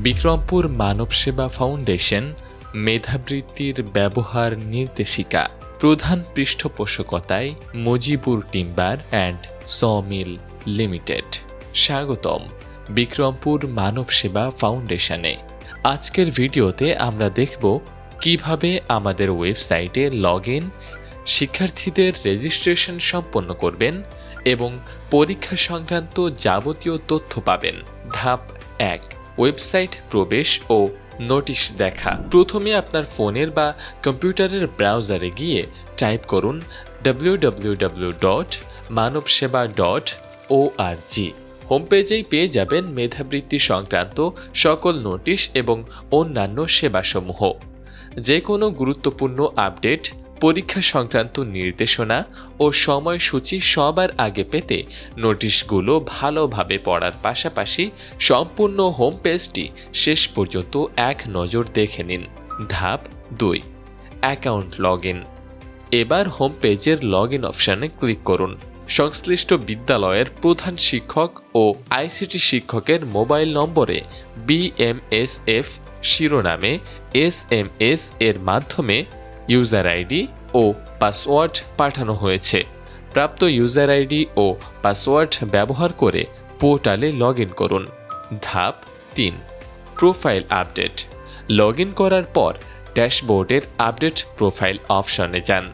বিক্রমপুর মানব সেবা ফাউন্ডেশন মেধাবৃত্তির ব্যবহার নির্দেশিকা, প্রধান পৃষ্ঠপোষকতায় Mujibur timber and sawmill limited. স্বাগতম বিক্রমপুর মানব সেবা ফাউন্ডেশনে। আজকের ভিডিওতে আমরা দেখব কিভাবে আমাদের ওয়েবসাইটে লগ ইন, শিক্ষার্থীদের রেজিস্ট্রেশন সম্পন্ন করবেন এবং পরীক্ষা সংক্রান্ত যাবতীয় তথ্য পাবেন। ধাপ 1, ওয়েবসাইট প্রবেশ ও নোটিশ দেখা। প্রথমে আপনার ফোনের বা কম্পিউটারের ব্রাউজারে গিয়ে টাইপ করুন www.manobseba.org। হোম পেজেই পেয়ে যাবেন মেধাবৃত্তি সংক্রান্ত সকল নোটিশ এবং অন্যান্য সেবাসমূহ। যে কোনো গুরুত্বপূর্ণ আপডেট, পরীক্ষা সংক্রান্ত নির্দেশনা ও সময়সূচি সবার আগে পেতে নোটিশগুলো ভালোভাবে পড়ার পাশাপাশি সম্পূর্ণ হোম পেজটি শেষ পর্যন্ত এক নজর দেখে নিন। ধাপ 2, অ্যাকাউন্ট লগ ইন। এবার হোম পেজের লগ ইন অপশানে ক্লিক করুন। সংশ্লিষ্ট বিদ্যালয়ের প্রধান শিক্ষক ও আইসিটি শিক্ষকের মোবাইল নম্বরে BMSF শিরোনামে SMS এর মাধ্যমে ইউজার আইডি ও পাসওয়ার্ড পাঠানো হয়েছে। প্রাপ্ত ইউজার আইডি ও পাসওয়ার্ড ব্যবহার করে পোর্টালে লগ ইন করুন। ধাপ 3, প্রোফাইল আপডেট। লগ ইন করার পর ড্যাশবোর্ডের আপডেট প্রোফাইল অপশনে যান।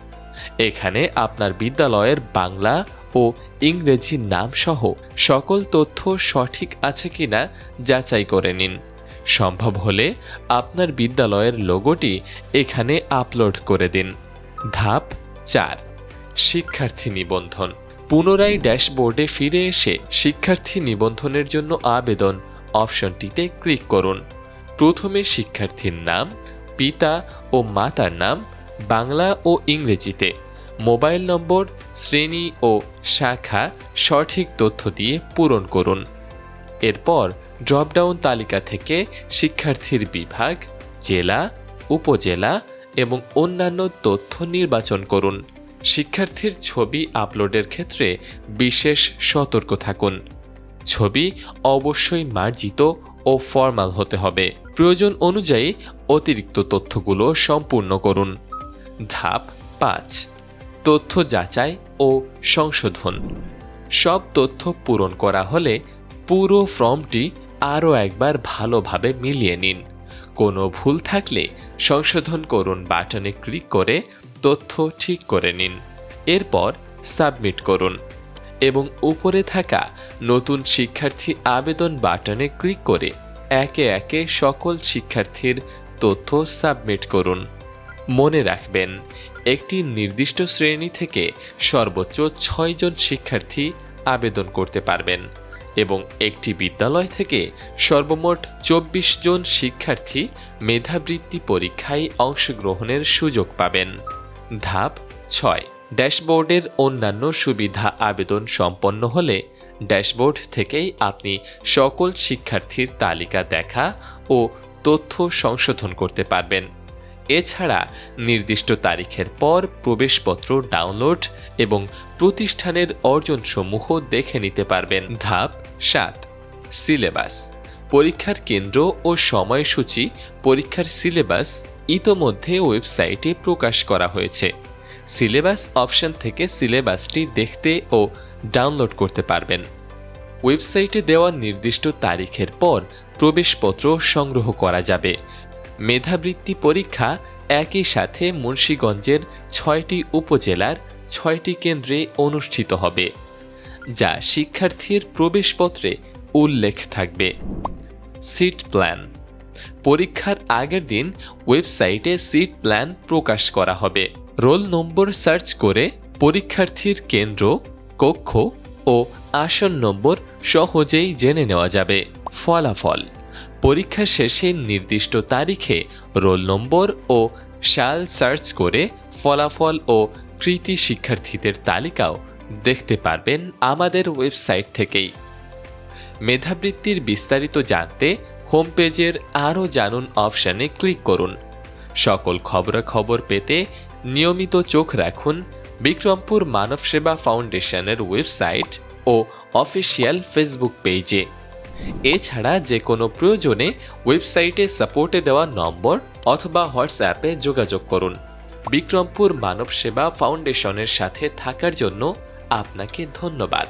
এখানে আপনার বিদ্যালয়ের বাংলা ও ইংরেজি নাম সহ সকল তথ্য সঠিক আছে কিনা যাচাই করে নিন। সম্ভব হলে আপনার বিদ্যালয়ের লোগোটি এখানে আপলোড করে দিন। ধাপ 4, শিক্ষার্থী নিবন্ধন। পুনরায় ড্যাশবোর্ডে ফিরে এসে শিক্ষার্থী নিবন্ধনের জন্য আবেদন অপশনটিতে ক্লিক করুন। প্রথমে শিক্ষার্থীর নাম, পিতা ও মাতার নাম বাংলা ও ইংরেজিতে, মোবাইল নম্বর, শ্রেণী ও শাখা সঠিক তথ্য দিয়ে পূরণ করুন। এরপর ড্রপডাউন তালিকা থেকে শিক্ষার্থীর বিভাগ, জেলা, উপজেলা এবং অন্যান্য তথ্য নির্বাচন করুন। শিক্ষার্থীর ছবি আপলোডের ক্ষেত্রে বিশেষ সতর্ক থাকুন। ছবি অবশ্যই মার্জিত ও ফরমাল হতে হবে। প্রয়োজন অনুযায়ী অতিরিক্ত তথ্যগুলো সম্পূর্ণ করুন। ধাপ 5, তথ্য যাচাই ও সংশোধন। সব তথ্য পূরণ করা হলে পুরো ফর্মটি আরও একবার ভালোভাবে মিলিয়ে নিন। কোনো ভুল থাকলে সংশোধন করুন বাটনে ক্লিক করে তথ্য ঠিক করে নিন। এরপর সাবমিট করুন এবং উপরে থাকা নতুন শিক্ষার্থী আবেদন বাটনে ক্লিক করে একে একে সকল শিক্ষার্থীর তথ্য সাবমিট করুন। মনে রাখবেন, একটি নির্দিষ্ট শ্রেণী থেকে সর্বোচ্চ 6 জন শিক্ষার্থী আবেদন করতে পারবেন এবং একটি বিদ্যালয় থেকে সর্বমোট 24 জন শিক্ষার্থী মেধাবৃত্তি পরীক্ষায় অংশগ্রহণের সুযোগ পাবেন। ধাপ 6, ড্যাশবোর্ডের অন্যান্য সুবিধা। আবেদন সম্পন্ন হলে ড্যাশবোর্ড থেকেই আপনি সকল শিক্ষার্থীর তালিকা দেখা ও তথ্য সংশোধন করতে পারবেন। এছাড়া নির্দিষ্ট তারিখের পর প্রবেশপত্র ডাউনলোড এবং প্রতিষ্ঠানের অর্জনসমূহ দেখে নিতে পারবেন। ধাপ 7, সিলেবাস। পরীক্ষার কেন্দ্র ও সময়সূচি। পরীক্ষার সিলেবাস ইতোমধ্যে ওয়েবসাইটে প্রকাশ করা হয়েছে। সিলেবাস অপশন থেকে সিলেবাসটি দেখতে ও ডাউনলোড করতে পারবেন। ওয়েবসাইটে দেওয়া নির্দিষ্ট তারিখের পর প্রবেশপত্র সংগ্রহ করা যাবে। মেধাবৃত্তি পরীক্ষা একই সাথে মুন্সিগঞ্জের 6টি উপজেলার 6টি কেন্দ্রে অনুষ্ঠিত হবে, যা শিক্ষার্থীর প্রবেশপত্রে উল্লেখ থাকবে। Seat plan. পরীক্ষার আগের দিন ওয়েবসাইটে সিট প্ল্যান প্রকাশ করা হবে। রোল নম্বর সার্চ করে পরীক্ষার্থীর কেন্দ্র, কক্ষ ও আসন নম্বর সহজেই জেনে নেওয়া যাবে। ফলাফল। পরীক্ষা শেষে নির্দিষ্ট তারিখে রোল নম্বর ও সাল সার্চ করে ফলাফল ও কৃতী শিক্ষার্থীদের তালিকাও দেখতে পারবেন আমাদের ওয়েবসাইট থেকেই। মেধাবৃত্তির বিস্তারিত জানতে হোম পেজের আরও জানুন অপশানে ক্লিক করুন। সকল খবরাখবর পেতে নিয়মিত চোখ রাখুন বিক্রমপুর মানব সেবা ফাউন্ডেশনের ওয়েবসাইট ও অফিসিয়াল ফেসবুক পেজে। এছাড়া যে কোনো প্রয়োজনে ওয়েবসাইটে সাপোর্টে দেওয়া নম্বর অথবা হোয়াটসঅ্যাপে যোগাযোগ করুন। বিক্রমপুর মানব সেবা ফাউন্ডেশনের সাথে থাকার জন্য আপনাকে ধন্যবাদ।